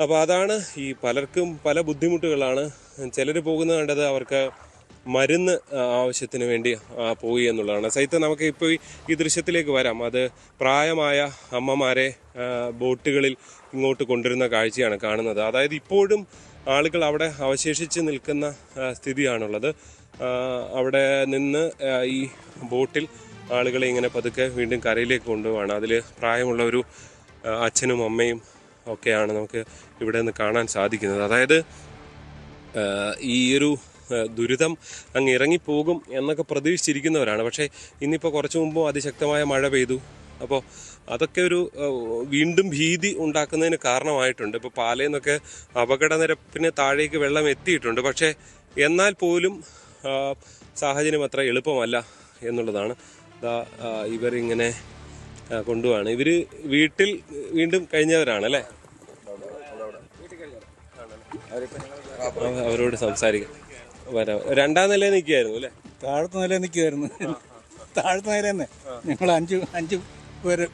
അപ്പോൾ അതാണ് ഈ പലർക്കും പല ബുദ്ധിമുട്ടുകളാണ്. ചിലർ പോകുന്നത് കണ്ടത് അവർക്ക് മരുന്ന് ആവശ്യത്തിന് വേണ്ടി പോയി എന്നുള്ളതാണ്. സഹിതം നമുക്ക് ഇപ്പോൾ ഈ ദൃശ്യത്തിലേക്ക് വരാം. അത് പ്രായമായ അമ്മമാരെ ബോട്ടുകളിൽ ഇങ്ങോട്ട് കൊണ്ടുവരുന്ന കാഴ്ചയാണ് കാണുന്നത്. അതായത് ഇപ്പോഴും ആളുകൾ അവിടെ അവശേഷിച്ച് നിൽക്കുന്ന സ്ഥിതിയാണുള്ളത്. അവിടെ നിന്ന് ഈ ബോട്ടിൽ ആളുകളെ ഇങ്ങനെ പതുക്കെ വീണ്ടും കരയിലേക്ക് കൊണ്ടുപോവാണ്. അതിൽ പ്രായമുള്ള ഒരു അച്ഛനും അമ്മയും ഒക്കെയാണ് നമുക്ക് ഇവിടെ നിന്ന് കാണാൻ സാധിക്കുന്നത്. അതായത് ഈ ഒരു ദുരിതം അങ്ങ് ഇറങ്ങിപ്പോകും എന്നൊക്കെ പ്രതീക്ഷിച്ചിരിക്കുന്നവരാണ്. പക്ഷേ ഇന്നിപ്പോൾ കുറച്ച് മുമ്പും അതിശക്തമായ മഴ പെയ്തു. അപ്പോൾ അതൊക്കെ ഒരു വീണ്ടും ഭീതി ഉണ്ടാക്കുന്നതിന് കാരണമായിട്ടുണ്ട്. ഇപ്പോൾ പാലയിൽ നിന്നൊക്കെ അപകടനിരപ്പിന് താഴേക്ക് വെള്ളം എത്തിയിട്ടുണ്ട്. പക്ഷേ എന്നാൽ പോലും സാഹചര്യം അത്ര എളുപ്പമല്ല എന്നുള്ളതാണ്. ഇവരിങ്ങനെ കൊണ്ടുപോവാണ്. ഇവർ വീട്ടിൽ വീണ്ടും കഴിഞ്ഞവരാണ് അല്ലേ? അവരോട് സംസാരിക്കാം. വരാം. രണ്ടാം നിലയിൽ നിൽക്കുകയായിരുന്നു അല്ലേ? താഴത്തെ നിലയിൽ നിൽക്കുമായിരുന്നു. താഴത്തെ നില തന്നെ ഞങ്ങൾ അഞ്ച് പേര്.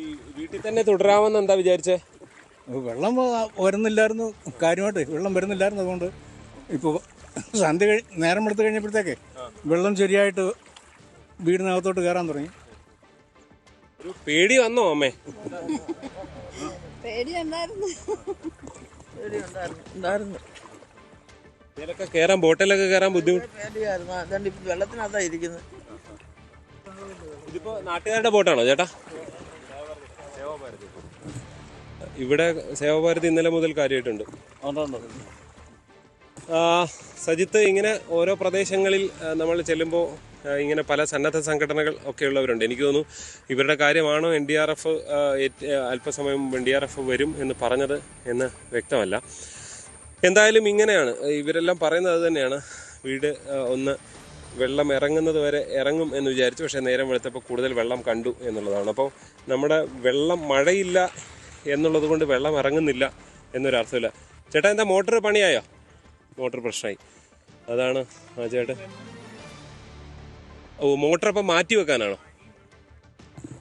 ഈ വീട്ടിൽ തന്നെ തുടരാമെന്ന് എന്താ വിചാരിച്ചേ? വെള്ളം വരുന്നില്ലായിരുന്നു, കാര്യമായിട്ട് വെള്ളം വരുന്നില്ലായിരുന്നു. അതുകൊണ്ട് ഇപ്പോൾ സന്ധ്യ നേരം എടുത്തു കഴിഞ്ഞപ്പോഴത്തേക്ക് വെള്ളം ശരിയായിട്ട് വീടിനകത്തോട്ട് കയറാൻ തുടങ്ങി. ഒരു പേടി വന്നോ അമ്മേ? ഇതിലൊക്കെ കയറാൻ, ബോട്ടിലൊക്കെ കയറാൻ ബുദ്ധിമുട്ട്. വെള്ളത്തിനകത്താ ഇരിക്കുന്നത്. ഇതിപ്പോ നാട്ടുകാരുടെ ബോട്ടാണോ ചേട്ടാ? ഇവിടെ സേവാഭാരതി ഇന്നലെ മുതൽ കാര്യമായിട്ടുണ്ട്. സജിത്ത്, ഇങ്ങനെ ഓരോ പ്രദേശങ്ങളിൽ നമ്മൾ ചെല്ലുമ്പോൾ ഇങ്ങനെ പല സന്നദ്ധ സംഘടനകൾ ഒക്കെ ഉള്ളവരുണ്ട്. എനിക്ക് തോന്നുന്നു ഇവരുടെ കാര്യമാണോ NDRF അല്പസമയം NDRF വരും എന്ന് പറഞ്ഞത് എന്ന് വ്യക്തമല്ല. എന്തായാലും ഇങ്ങനെയാണ് ഇവരെല്ലാം പറയുന്നത്. അത് തന്നെയാണ്, വീട് ഒന്ന് വെള്ളം ഇറങ്ങുന്നത് വരെ ഇറങ്ങും എന്ന് വിചാരിച്ചു. പക്ഷേ നേരം വെളുത്തപ്പോൾ കൂടുതൽ വെള്ളം കണ്ടു എന്നുള്ളതാണ്. അപ്പോൾ നമ്മുടെ വെള്ളം, മഴയില്ല എന്നുള്ളത് കൊണ്ട് വെള്ളം ഇറങ്ങുന്നില്ല എന്നൊരർത്ഥമില്ല. ചേട്ടാ, എന്താ മോട്ടർ പണിയായോ? മോട്ടർ പ്രശ്നമായി, അതാണ് ആ ചേട്ടൻ. ഓ, മോട്ടർ അപ്പം മാറ്റി വെക്കാനാണോ?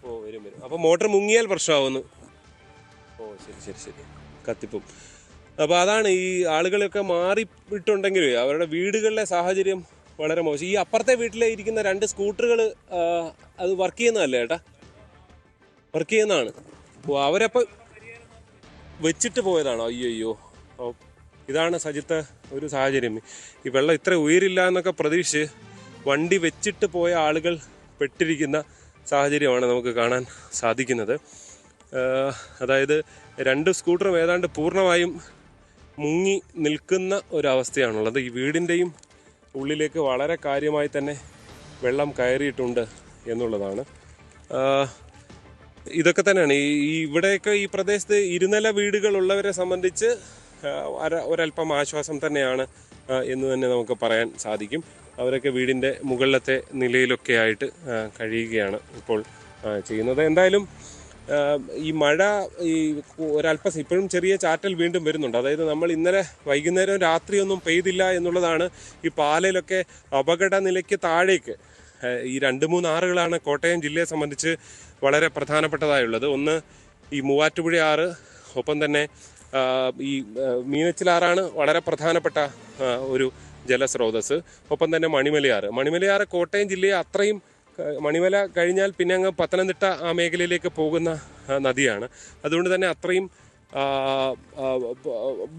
ഓ, വരും. അപ്പം മോട്ടർ മുങ്ങിയാൽ പ്രശ്നമാവുന്നു. ഓ, ശരി, കത്തിപ്പും. അപ്പോൾ അതാണ്, ഈ ആളുകളൊക്കെ മാറിയിട്ടുണ്ടെങ്കിൽ അവരുടെ വീടുകളിലെ സാഹചര്യം വളരെ മോശം. ഈ അപ്പുറത്തെ വീട്ടിലെ ഇരിക്കുന്ന 2 സ്കൂട്ടറുകൾ അത് വർക്ക് ചെയ്യുന്നതല്ലേ ചേട്ടാ? വർക്ക് ചെയ്യുന്നതാണ്. ഓ, അവരപ്പോൾ വെച്ചിട്ട് പോയതാണോ? അയ്യോ. ഓ, ഇതാണ് സജിത്ത് ഒരു സാഹചര്യം. ഈ വെള്ളം ഇത്ര ഉയരില്ല എന്നൊക്കെ പ്രതീക്ഷിച്ച് വണ്ടി വെച്ചിട്ട് പോയ ആളുകൾ പെട്ടിരിക്കുന്ന സാഹചര്യമാണ് നമുക്ക് കാണാൻ സാധിക്കുന്നത്. അതായത് 2 സ്കൂട്ടറും ഏതാണ്ട് പൂർണ്ണമായും മുങ്ങി നിൽക്കുന്ന ഒരവസ്ഥയാണുള്ളത്. ഈ വീടിൻ്റെയും ഉള്ളിലേക്ക് വളരെ കാര്യമായി തന്നെ വെള്ളം കയറിയിട്ടുണ്ട് എന്നുള്ളതാണ്. ഇതൊക്കെ തന്നെയാണ് ഈ ഇവിടെയൊക്കെ ഈ പ്രദേശത്ത് ഇരുനില വീടുകളുള്ളവരെ സംബന്ധിച്ച് ഒരല്പം ആശ്വാസം തന്നെയാണ് എന്ന് തന്നെ നമുക്ക് പറയാൻ സാധിക്കും. അവരൊക്കെ വീടിൻ്റെ മുകളിലത്തെ നിലയിലൊക്കെ ആയിട്ട് കഴിയുകയാണ് ഇപ്പോൾ ചെയ്യുന്നത്. എന്തായാലും ഈ മഴ ഈ ഒരല്പം ഇപ്പോഴും ചെറിയ ചാറ്റൽ വീണ്ടും വരുന്നുണ്ട്. അതായത് നമ്മൾ ഇന്നലെ വൈകുന്നേരം രാത്രിയൊന്നും പെയ്തില്ല എന്നുള്ളതാണ് ഈ പാലയിലൊക്കെ അപകട നിലയ്ക്ക് താഴേക്ക്. ഈ 2-3 ആറുകളാണ് കോട്ടയം ജില്ലയെ സംബന്ധിച്ച് വളരെ പ്രധാനപ്പെട്ടതായുള്ളത്. ഒന്ന് ഈ മൂവാറ്റുപുഴ ആറ്, ഒപ്പം തന്നെ ഈ മീനച്ചിലാറാണ് വളരെ പ്രധാനപ്പെട്ട ഒരു ജലസ്രോതസ്. ഒപ്പം തന്നെ മണിമലയാറ് കോട്ടയം ജില്ലയെ അത്രയും, മണിമല കഴിഞ്ഞാൽ പിന്നെ അങ്ങ് പത്തനംതിട്ട ആ മേഖലയിലേക്ക് പോകുന്ന നദിയാണ്. അതുകൊണ്ട് തന്നെ അത്രയും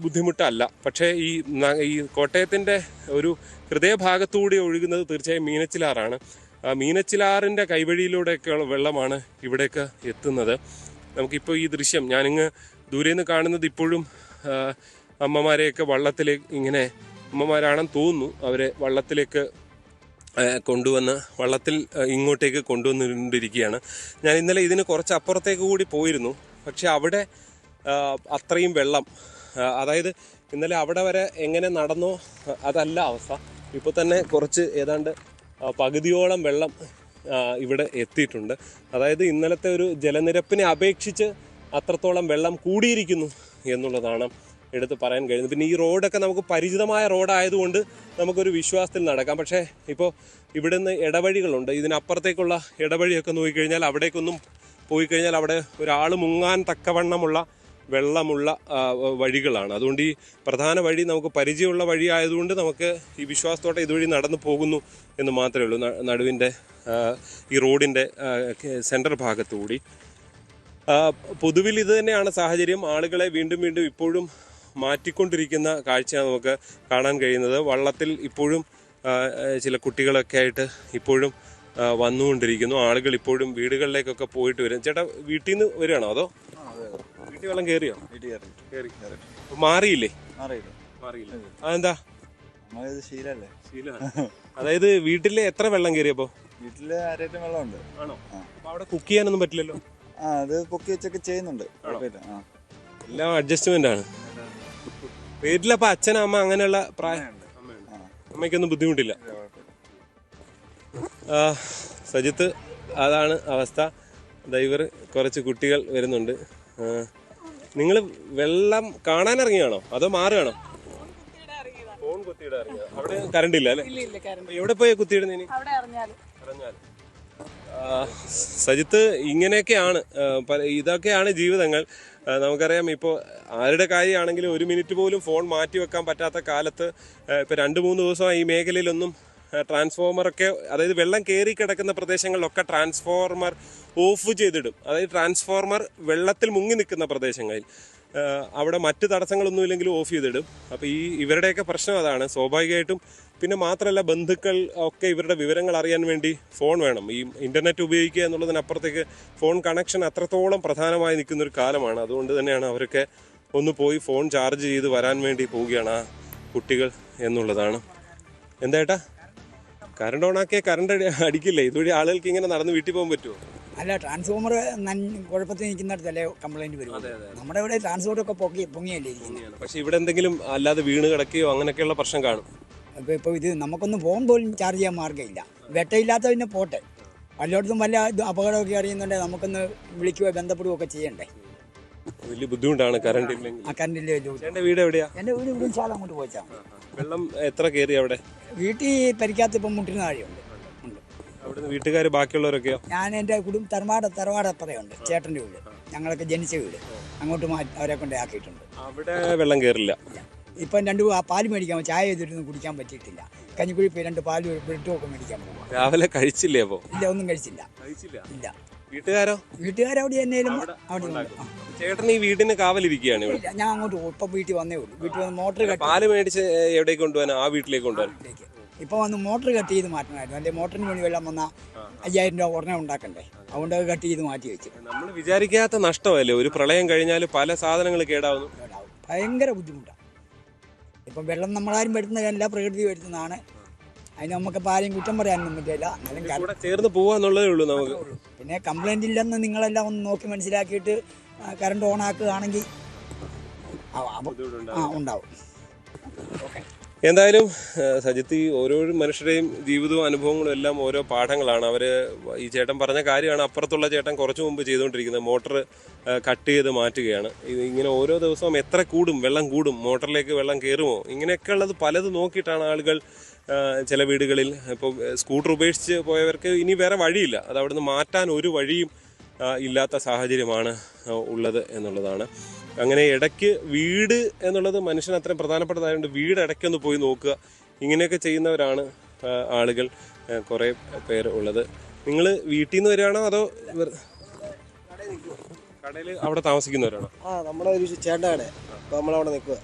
ബുദ്ധിമുട്ടല്ല. പക്ഷേ ഈ കോട്ടയത്തിൻ്റെ ഒരു ഹൃദയഭാഗത്തുകൂടി ഒഴുകുന്നത് തീർച്ചയായും മീനച്ചിലാറാണ്. മീനച്ചിലാറിൻ്റെ കൈവഴിയിലൂടെയൊക്കെയുള്ള വെള്ളമാണ് ഇവിടേക്ക് എത്തുന്നത്. നമുക്കിപ്പോൾ ഈ ദൃശ്യം ഞാനിങ്ങ് ദൂരെ നിന്ന് കാണുന്നത് ഇപ്പോഴും അമ്മമാരെയൊക്കെ വള്ളത്തിലേക്ക്, ഇങ്ങനെ അമ്മമാരാണെന്ന് തോന്നുന്നു, അവരെ വള്ളത്തിലേക്ക് കൊണ്ടുവന്ന് വള്ളത്തിൽ ഇങ്ങോട്ടേക്ക് കൊണ്ടുവന്നുകൊണ്ടിരിക്കുകയാണ്. ഞാൻ ഇന്നലെ ഇതിന് കുറച്ച് അപ്പുറത്തേക്ക് കൂടി പോയിരുന്നു. പക്ഷെ അവിടെ അത്രയും വെള്ളം, അതായത് ഇന്നലെ അവിടെ വരെ എങ്ങനെ നടന്നോ അതല്ല അവസ്ഥ. ഇപ്പോൾ തന്നെ കുറച്ച് ഏതാണ്ട് പകുതിയോളം വെള്ളം ഇവിടെ എത്തിയിട്ടുണ്ട്. അതായത് ഇന്നലത്തെ ഒരു ജലനിരപ്പിനെ അപേക്ഷിച്ച് അത്രത്തോളം വെള്ളം കൂടിയിരിക്കുന്നു എന്നുള്ളതാണ് എടുത്ത് പറയാൻ കഴിയുന്നത്. പിന്നെ ഈ റോഡൊക്കെ നമുക്ക് പരിചിതമായ റോഡായതുകൊണ്ട് നമുക്കൊരു വിശ്വാസത്തിൽ നടക്കാം. പക്ഷേ ഇപ്പോൾ ഇവിടുന്ന് ഇടവഴികളുണ്ട്. ഇതിനപ്പുറത്തേക്കുള്ള ഇടവഴിയൊക്കെ നോക്കിക്കഴിഞ്ഞാൽ അവിടേക്കൊന്നും പോയി കഴിഞ്ഞാൽ അവിടെ ഒരാൾ മുങ്ങാൻ തക്കവണ്ണമുള്ള വെള്ളമുള്ള വഴികളാണ്. അതുകൊണ്ട് ഈ പ്രധാന വഴി നമുക്ക് പരിചയമുള്ള വഴി ആയതുകൊണ്ട് നമുക്ക് ഈ വിശ്വാസത്തോടെ ഇതുവഴി നടന്നു പോകുന്നു എന്ന് മാത്രമേ ഉള്ളൂ. നടുവിൻ്റെ ഈ റോഡിൻ്റെ സെൻട്രൽ ഭാഗത്തുകൂടി പൊതുവിൽ ഇത് തന്നെയാണ് സാഹചര്യം. ആളുകളെ വീണ്ടും വീണ്ടും ഇപ്പോഴും മാറ്റിക്കൊണ്ടിരിക്കുന്ന കാഴ്ചയാണ് നമുക്ക് കാണാൻ കഴിയുന്നത്. വള്ളത്തിൽ ഇപ്പോഴും ചില കുട്ടികളൊക്കെ ആയിട്ട് ഇപ്പോഴും വന്നുകൊണ്ടിരിക്കുന്നു. ആളുകൾ ഇപ്പോഴും വീടുകളിലേക്കൊക്കെ പോയിട്ട് വരും. ചേട്ടാ വീട്ടിൽ നിന്ന് വരികയാണോ അതോ വീട്ടിൽ വെള്ളം കയറിയോ? കയറി. മാറിയില്ലേ? മാറിയില്ല. അതെന്താ? ശീലമാണ്. അതായത് വീട്ടില് എത്ര വെള്ളം കയറിയപ്പോ? വീട്ടില് അരയറ്റം വെള്ളമുണ്ട്. ആണോ? അപ്പൊ അവിടെ കുക്ക് ചെയ്യാനൊന്നും പറ്റില്ലല്ലോ? അത് പൊക്കി വെച്ചൊക്കെ ചെയ്യുന്നുണ്ട്. എല്ലാം അഡ്ജസ്റ്റ്മെന്റ് ആണ്. വീട്ടിലപ്പോ അച്ഛൻ അമ്മ അങ്ങനെയുള്ള പ്രായം അമ്മയ്ക്കൊന്നും ബുദ്ധിമുട്ടില്ല. സജിത്ത് അതാണ് അവസ്ഥ. ഇവർ കുറച്ച് കുട്ടികൾ വരുന്നുണ്ട്. നിങ്ങൾ വെള്ളം കാണാൻ ഇറങ്ങിയാണോ അതോ മാറുകയാണോ? ഫോൺ കുത്തിയിടാൻ ഇറങ്ങിയ. അവിടെ കറണ്ട് ഇല്ല അല്ലേ? എവിടെ പോയി കുത്തിയിടുന്നതിന്? സജിത്ത് ഇങ്ങനെയൊക്കെയാണ്. ഇതൊക്കെയാണ് ജീവിതങ്ങൾ. നമുക്കറിയാം ഇപ്പോൾ ആരുടെ കാര്യമാണെങ്കിലും ഒരു മിനിറ്റ് പോലും ഫോൺ മാറ്റി വെക്കാൻ പറ്റാത്ത കാലത്ത് ഇപ്പോൾ 2-3 ദിവസമായി ഈ മേഖലയിലൊന്നും ട്രാൻസ്ഫോമറൊക്കെ, അതായത് വെള്ളം കയറി കിടക്കുന്ന പ്രദേശങ്ങളിലൊക്കെ ട്രാൻസ്ഫോർമർ ഓഫ് ചെയ്തിടും. അതായത് ട്രാൻസ്ഫോർമർ വെള്ളത്തിൽ മുങ്ങി നിൽക്കുന്ന പ്രദേശങ്ങളിൽ അവിടെ മറ്റ് തടസ്സങ്ങളൊന്നുമില്ലെങ്കിലും ഓഫ് ചെയ്തിടും. അപ്പോൾ ഇവരുടെയൊക്കെ പ്രശ്നം അതാണ് സ്വാഭാവികമായിട്ടും. പിന്നെ മാത്രമല്ല ബന്ധുക്കൾ ഒക്കെ ഇവരുടെ വിവരങ്ങൾ അറിയാൻ വേണ്ടി ഫോൺ വേണം. ഈ ഇൻ്റർനെറ്റ് ഉപയോഗിക്കുക എന്നുള്ളതിനപ്പുറത്തേക്ക് ഫോൺ കണക്ഷൻ അത്രത്തോളം പ്രധാനമായി നിൽക്കുന്നൊരു കാലമാണ്. അതുകൊണ്ട് തന്നെയാണ് അവരൊക്കെ ഒന്ന് പോയി ഫോൺ ചാർജ് ചെയ്ത് വരാൻ വേണ്ടി പോവുകയാണ് ആ കുട്ടികൾ എന്നുള്ളതാണ്. എന്താ കറണ്ട് ഓണാക്കിയ കറണ്ട് അടിക്കില്ലേ? ഇതുവഴി ആളുകൾക്ക് ഇങ്ങനെ നടന്ന് വീട്ടിൽ പോകാൻ പറ്റുമോ? അല്ല, ട്രാൻസ്ഫോമർ കുഴപ്പത്തിൽ നിൽക്കുന്നിടത്തല്ലേ കംപ്ലൈൻറ്റ് വരും. നമ്മുടെ ഇവിടെ ട്രാൻസ്പോർട്ടൊക്കെ പൊങ്ങിയല്ലേ ഇരിക്കുന്നത്. പക്ഷേ ഇവിടെ എന്തെങ്കിലും അല്ലാതെ വീണ് കിടക്കുകയോ അങ്ങനെയൊക്കെയുള്ള പ്രശ്നം കാണും. ഇപ്പോൾ ഇത് നമുക്കൊന്ന് ഫോൺ പോലും ചാർജ് ചെയ്യാൻ മാർഗ്ഗമില്ല. വെട്ടയില്ലാത്ത പിന്നെ പോട്ടെ, വല്ലയിടത്തും വല്ല അപകടമൊക്കെ അറിയുന്നുണ്ടെങ്കിൽ നമുക്കൊന്ന് വിളിക്കുകയോ ബന്ധപ്പെടുകയൊക്കെ ചെയ്യണ്ടേ. വലിയ ബുദ്ധിമുട്ടാണ് കറണ്ട് ഇല്ലെങ്കിൽ. ആ കറണ്ടില്ലേ. എൻ്റെ വീട് എവിടെയാ? എൻ്റെ വീട് ഇവിടെ ചാല അങ്ങോട്ട് പോയിച്ചാൽ വെള്ളം എത്ര കയറി അവിടെ? വീട്ടിൽ പരിക്കാത്ത ഇപ്പം മുട്ടിന് താഴെയുണ്ട്. അവിടുന്ന് വീട്ടുകാർ ബാക്കിയുള്ളവരൊക്കെയോ? ഞാൻ എൻ്റെ തറവാടപ്പുറയുണ്ട്, ചേട്ടൻ്റെ വീട്. ഞങ്ങളൊക്കെ ജനിച്ച വീട് അങ്ങോട്ട് അവരെ കൊണ്ട് ആക്കിയിട്ടുണ്ട്. അവിടെ വെള്ളം കയറില്ല. ഇപ്പം 2 പാല് മേടിക്കാൻ, ചായ ചെയ്തിട്ടൊന്നും കുടിക്കാൻ പറ്റിയിട്ടില്ല. കഞ്ഞിക്കുഴി പോയി 2 പാല് ബ്രെഡും ഒക്കെ മേടിക്കാൻ പോകും. രാവിലെ കഴിച്ചില്ലേ? അപ്പോൾ ഇല്ല, ഒന്നും കഴിച്ചില്ല. ഇല്ല. വീട്ടുകാരവിടെ എന്നേലും ചേട്ടൻ ഈ വീടിന് കാവലിരിക്കുകയാണ് ഇവിടെ? ഞാൻ അങ്ങോട്ട് ഇപ്പം വീട്ടിൽ വന്നേ ഉള്ളൂ. വീട്ടിൽ വന്ന് മോട്ടർ പാല് മേടിച്ച് എവിടേക്ക് കൊണ്ടുപോകാൻ? ആ വീട്ടിലേക്ക് കൊണ്ടുപോകാൻ. ഇപ്പം വന്ന് മോട്ടർ കട്ട് ചെയ്ത് മാറ്റണമായിരുന്നു. അല്ലെങ്കിൽ മോട്ടറിന് വേണ്ടി വെള്ളം വന്നാൽ 5000 രൂപ ഉടനെ ഉണ്ടാക്കണ്ടേ. അതുകൊണ്ട് അത് കട്ട് ചെയ്ത് മാറ്റി വെച്ചു. നമ്മൾ വിചാരിക്കാത്ത നഷ്ടമല്ലേ? ഒരു പ്രളയം കഴിഞ്ഞാൽ പല സാധനങ്ങൾ കേടാവുന്നു. ഭയങ്കര ബുദ്ധിമുട്ടാണ്. ഇപ്പം വെള്ളം നമ്മളാരും വരുന്നതല്ല, പ്രകൃതി വരുന്നതാണ്. അതിന് നമുക്ക് ആരെയും കുറ്റം പറയാനൊന്നും പറ്റില്ല. എന്നാലും ചേർന്ന് പോവാന്നുള്ളതേ ഉള്ളൂ നമുക്ക്. പിന്നെ കംപ്ലൈൻറ്റ് ഇല്ലെന്ന് നിങ്ങളെല്ലാം ഒന്ന് നോക്കി മനസ്സിലാക്കിയിട്ട് കറണ്ട് ഓൺ ആക്കുകയാണെങ്കിൽ ഉണ്ടാവും. എന്തായാലും സജിത്ത്, ഓരോ മനുഷ്യരുടെയും ജീവിതവും അനുഭവങ്ങളും എല്ലാം ഓരോ പാഠങ്ങളാണ്. അവർ ഈ ചേട്ടൻ പറഞ്ഞ കാര്യമാണ് അപ്പുറത്തുള്ള ചേട്ടൻ കുറച്ച് മുമ്പ് ചെയ്തുകൊണ്ടിരിക്കുന്നത്. മോട്ടർ കട്ട് ചെയ്ത് മാറ്റുകയാണ്. ഇങ്ങനെ ഓരോ ദിവസവും എത്ര വെള്ളം കൂടും, മോട്ടറിലേക്ക് വെള്ളം കയറുമോ, ഇങ്ങനെയൊക്കെ ഉള്ളത് പലത് നോക്കിയിട്ടാണ് ആളുകൾ ചില വീടുകളിൽ ഇപ്പോൾ സ്കൂട്ടർ ഉപേക്ഷിച്ച് പോയവർക്ക് ഇനി വേറെ വഴിയില്ല. അത് അവിടുന്ന് മാറ്റാൻ ഒരു വഴിയും ഇല്ലാത്ത സാഹചര്യമാണ് ഉള്ളത് എന്നുള്ളതാണ്. അങ്ങനെ ഇടയ്ക്ക് വീട് എന്നുള്ളത് മനുഷ്യന് അത്രയും പ്രധാനപ്പെട്ടതായതുകൊണ്ട് വീട് ഇടയ്ക്കൊന്ന് പോയി നോക്കുക. ഇങ്ങനെയൊക്കെ ചെയ്യുന്നവരാണ് ആളുകൾ കുറേ പേര് ഉള്ളത്. നിങ്ങൾ വീട്ടിൽ നിന്ന് വരികയാണോ അതോ കടയിൽ അവിടെ താമസിക്കുന്നവരാണോ? നമ്മുടെ ഒരു ചേട്ടൻ്റെ കട, നമ്മളവിടെ നിൽക്കുക.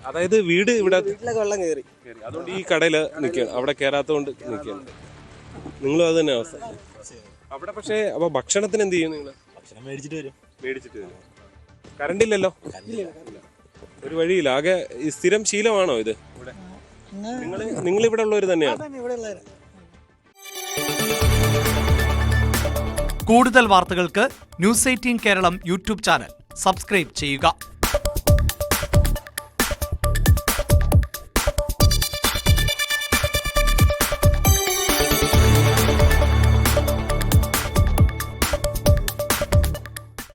അതായത് വീട് ഇവിടെ വെള്ളം കയറി, അതുകൊണ്ട് ഈ കടയിൽ നിൽക്കുകയാണ്. അവിടെ കയറാത്തതുകൊണ്ട് നിൽക്കുകയാണ്. നിങ്ങളും അത് തന്നെ അവസ്ഥ അവിടെ. പക്ഷേ അപ്പോൾ ഭക്ഷണത്തിന് എന്ത് ചെയ്യും നിങ്ങൾ? ഭക്ഷണം മേടിച്ചിട്ട് വരും. കറണ്ട് ഇല്ലല്ലോ, ഒരു വഴിയില്ല. ആകെ ഈ സ്ഥിരം ശീലമാണോ ഇത്? നിങ്ങൾ ഇവിടെ ഉള്ളവർ തന്നെയാണ്? കൂടുതൽ വാർത്തകൾക്ക് News 18 Keralam YouTube channel subscribe ചെയ്യുക.